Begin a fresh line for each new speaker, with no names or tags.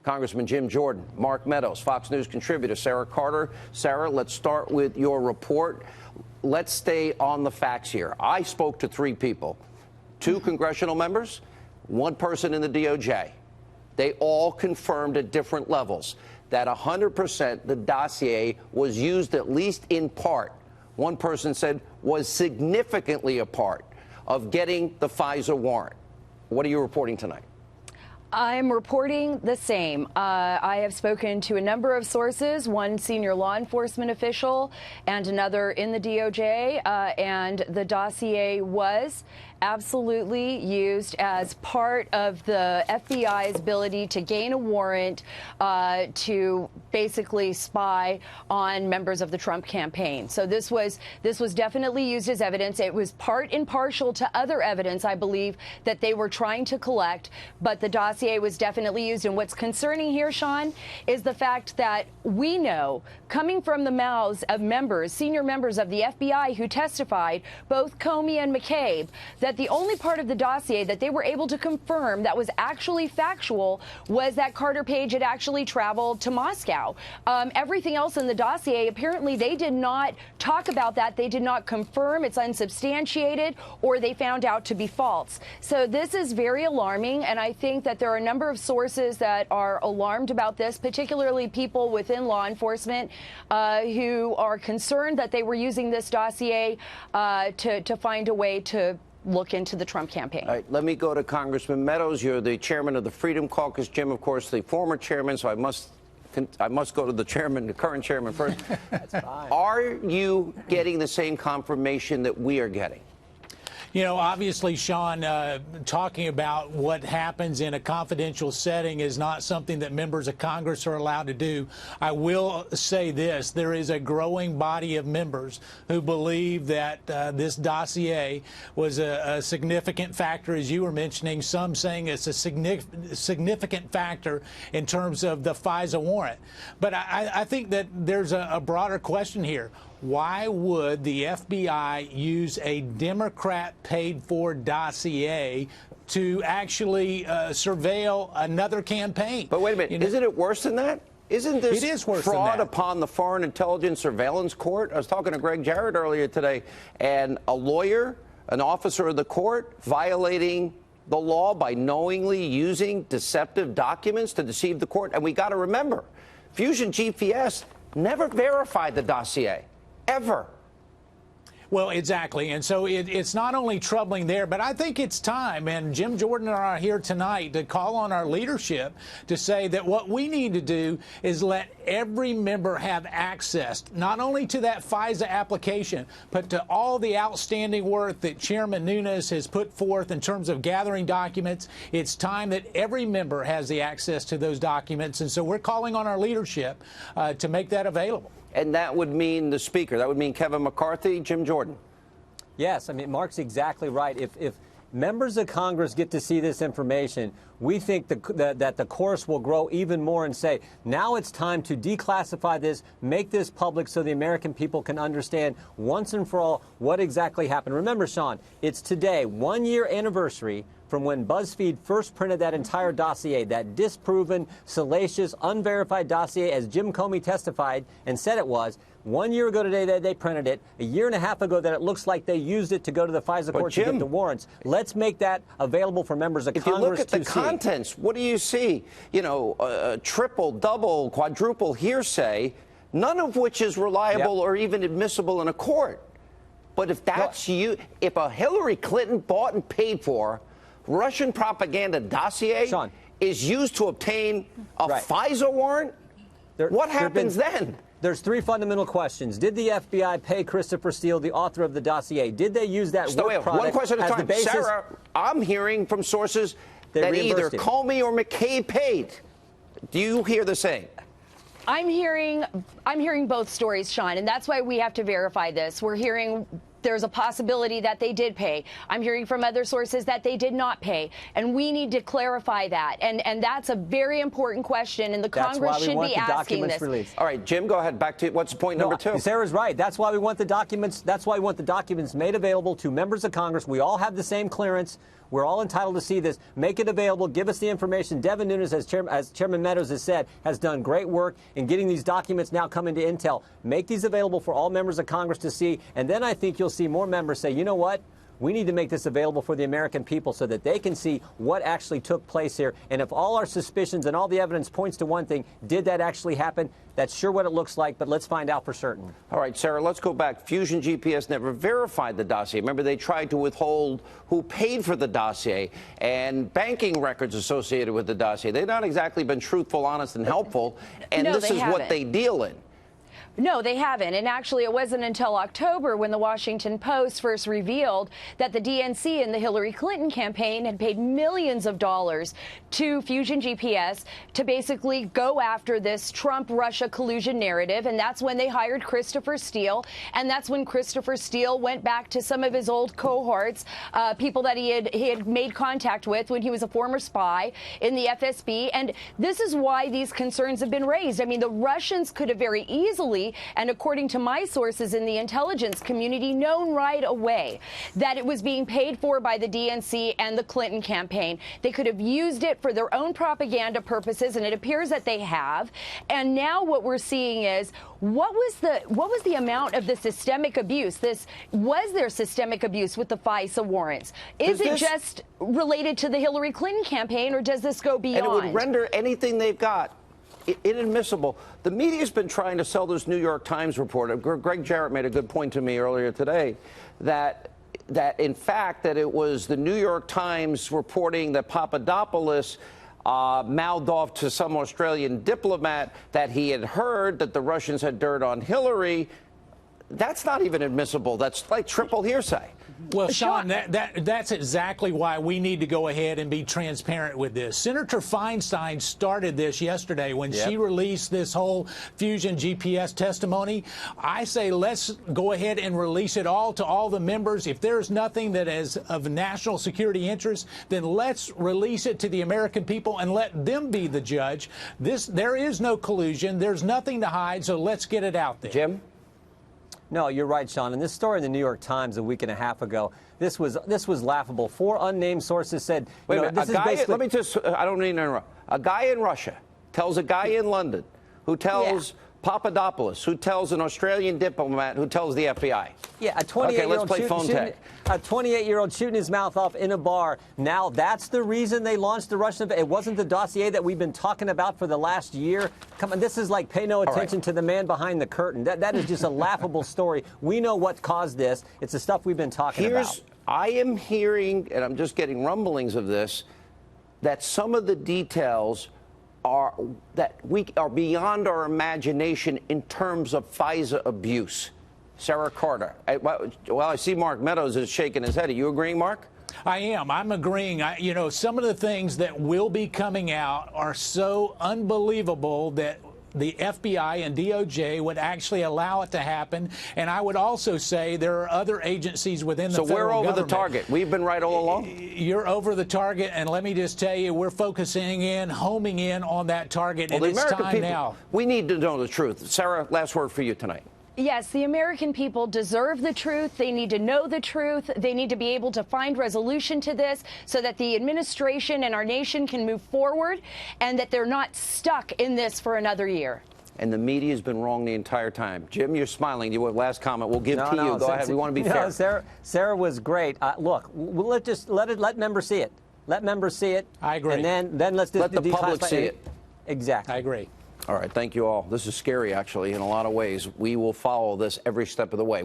Congressman Jim Jordan, Mark Meadows, Fox News contributor Sarah Carter. Sarah, let's start with your report. Let's stay on the facts here. I spoke to 3 people, 2 congressional members, 1 person in the DOJ. They all confirmed at different levels that 100% the dossier was used at least in part. One person said was significantly a part of getting the FISA warrant. What are you reporting tonight?
I'm reporting the same. I have spoken to a number of sources, one senior law enforcement official and another in the DOJ, and the dossier was absolutely used as part of the FBI's ability to gain a warrant to basically spy on members of the Trump campaign. So this was definitely used as evidence. It was part and partial to other evidence, I believe, that they were trying to collect, but the dossier was definitely used. And what's concerning here, Sean, is the fact that we know, coming from the mouths of members, senior members of the FBI who testified, both Comey and McCabe, that the only part of the dossier that they were able to confirm that was actually factual was that Carter Page had actually traveled to Moscow. Everything else in the dossier, apparently they did not talk about that. They did not confirm. It's unsubstantiated, or they found out to be false. So this is very alarming, and I think that there are a number of sources that are alarmed about this, particularly people within law enforcement who are concerned that they were using this dossier to find a way to look into the Trump campaign.
All right, let me go to Congressman Meadows. You're the chairman of the Freedom Caucus. Jim, of course, the former chairman, so I must go to the chairman, the current chairman first.
That's fine.
Are you getting the same confirmation that we are getting?
You know, obviously, Sean, talking about what happens in a confidential setting is not something that members of Congress are allowed to do. I will say this. There is a growing body of members who believe that this dossier was a significant factor, as you were mentioning, some saying it's a significant factor in terms of the FISA warrant. But I think that there's a broader question here. Why would the FBI use a Democrat-paid-for dossier to actually surveil another campaign?
But wait a minute, isn't it worse than that? Isn't this fraud upon the Foreign Intelligence Surveillance Court? I was talking to Greg Jarrett earlier today, and a lawyer, an officer of the court, violating the law by knowingly using deceptive documents to deceive the court. And we got to remember, Fusion GPS never verified the dossier. Ever.
Well, exactly. And so it's not only troubling there, but I think it's time, and Jim Jordan and I are here tonight to call on our leadership to say that what we need to do is let every member have access, not only to that FISA application, but to all the outstanding work that Chairman Nunes has put forth in terms of gathering documents. It's time that every member has the access to those documents. And so we're calling on our leadership to make that available.
And that would mean the Speaker. That would mean Kevin McCarthy, Jim Jordan.
Yes, I mean, Mark's exactly right. If members of Congress get to see this information, we think that the chorus will grow even more and say, now it's time to declassify this, make this public so the American people can understand once and for all what exactly happened. Remember, Sean, it's today, 1-year anniversary from when BuzzFeed first printed that entire dossier, that disproven, salacious, unverified dossier, as Jim Comey testified and said it was. 1 year ago today, they printed it. A year and a half ago that it looks like they used it to go to the FISA court to get the warrants. Let's make that available for members of Congress to see. If you look at the
contents, what do you see? You know, triple, double, quadruple hearsay, none of which is reliable or even admissible in a court. But if that's if a Hillary Clinton bought and paid for Russian propaganda dossier is used to obtain a FISA warrant, what happens then?
There's 3 fundamental questions. Did the FBI pay Christopher Steele, the author of the dossier? Did they use that work product
one question at a time. Sarah, I'm hearing from sources that either Comey or McCabe paid. Do you hear the same?
I'm hearing both stories, Sean, and that's why we have to verify this. We're hearing there's a possibility that they did pay. I'm hearing from other sources that they did not pay. And we need to clarify that. And that's a very important question, and the Congress should be asking this.
Released.
All right, Jim, go ahead. Back to what's point number 2?
Sarah's right. That's why we want the documents. That's why we want the documents made available to members of Congress. We all have the same clearance. We're all entitled to see this. Make it available. Give us the information. Devin Nunes, as Chairman Meadows has said, has done great work in getting these documents now coming to Intel. Make these available for all members of Congress to see. And then I think you'll see more members say, you know what? We need to make this available for the American people so that they can see what actually took place here. And if all our suspicions and all the evidence points to one thing, did that actually happen? That's sure what it looks like, but let's find out for certain.
All right, Sarah, let's go back. Fusion GPS never verified the dossier. Remember, they tried to withhold who paid for the dossier and banking records associated with the dossier. They've not exactly been truthful, honest, and helpful, and
No,
this is
haven't.
what they deal in.
No, they haven't. And actually, it wasn't until October when the Washington Post first revealed that the DNC and the Hillary Clinton campaign had paid millions of dollars to Fusion GPS to basically go after this Trump-Russia collusion narrative. And that's when they hired Christopher Steele. And that's when Christopher Steele went back to some of his old cohorts, people that he had made contact with when he was a former spy in the FSB. And this is why these concerns have been raised. I mean, the Russians could have very easily, and according to my sources in the intelligence community, known right away that it was being paid for by the DNC and the Clinton campaign. They could have used it for their own propaganda purposes, and it appears that they have. And now what we're seeing is, what was the amount of the systemic abuse? Was there systemic abuse with the FISA warrants? Is it just related to the Hillary Clinton campaign, or does this go beyond?
And it would render anything they've got inadmissible. The media's been trying to sell this New York Times report. Greg Jarrett made a good point to me earlier today that in fact that it was the New York Times reporting that Papadopoulos mouthed off to some Australian diplomat that he had heard that the Russians had dirt on Hillary. That's not even admissible. That's like triple hearsay.
Well, Sean, that's exactly why we need to go ahead and be transparent with this. Senator Feinstein started this yesterday when she released this whole Fusion GPS testimony. I say let's go ahead and release it all to all the members. If there's nothing that is of national security interest, then let's release it to the American people and let them be the judge. There is no collusion. There's nothing to hide, so let's get it out there.
Jim?
No, you're right, Sean. And this story in the New York Times a week and a half ago, this was laughable. 4 unnamed sources said,
Wait a minute,
this is basically...
let me just, I don't mean to interrupt. A guy in Russia tells a guy in London who tells Papadopoulos, who tells an Australian diplomat, who tells the FBI.
Yeah, a 28-year-old shooting his mouth off in a bar. Now that's the reason they launched the Russian. It wasn't the dossier that we've been talking about for the last year. Come on, this is like pay no attention to the man behind the curtain. That is just a laughable story. We know what caused this. It's the stuff we've been talking about.
I am hearing, and I'm just getting rumblings of this, that some of the details are beyond our imagination in terms of FISA abuse. Sarah Carter. Well, I see Mark Meadows is shaking his head. Are you agreeing, Mark?
I am. I'm agreeing. Some of the things that will be coming out are so unbelievable that the FBI and DOJ would actually allow it to happen. And I would also say there are other agencies within the federal government.
So we're over the target. We've been right all along?
You're over the target. And let me just tell you, we're focusing in, homing in on that target.
Well,
and it's
American
time
people,
now.
We need to know the truth. Sarah, last word for you tonight.
Yes, the American people deserve the truth. They need to know the truth. They need to be able to find resolution to this so that the administration and our nation can move forward and that they're not stuck in this for another year.
And the media has been wrong the entire time. Jim, you're smiling. You have last comment. We'll give to you. Go ahead. We want to be fair.
Sarah was great. Look, let members see it. Let members see it.
I agree.
And then let's just
let the public see it.
Exactly.
I agree.
All right. Thank you all. This is scary, actually, in a lot of ways. We will follow this every step of the way.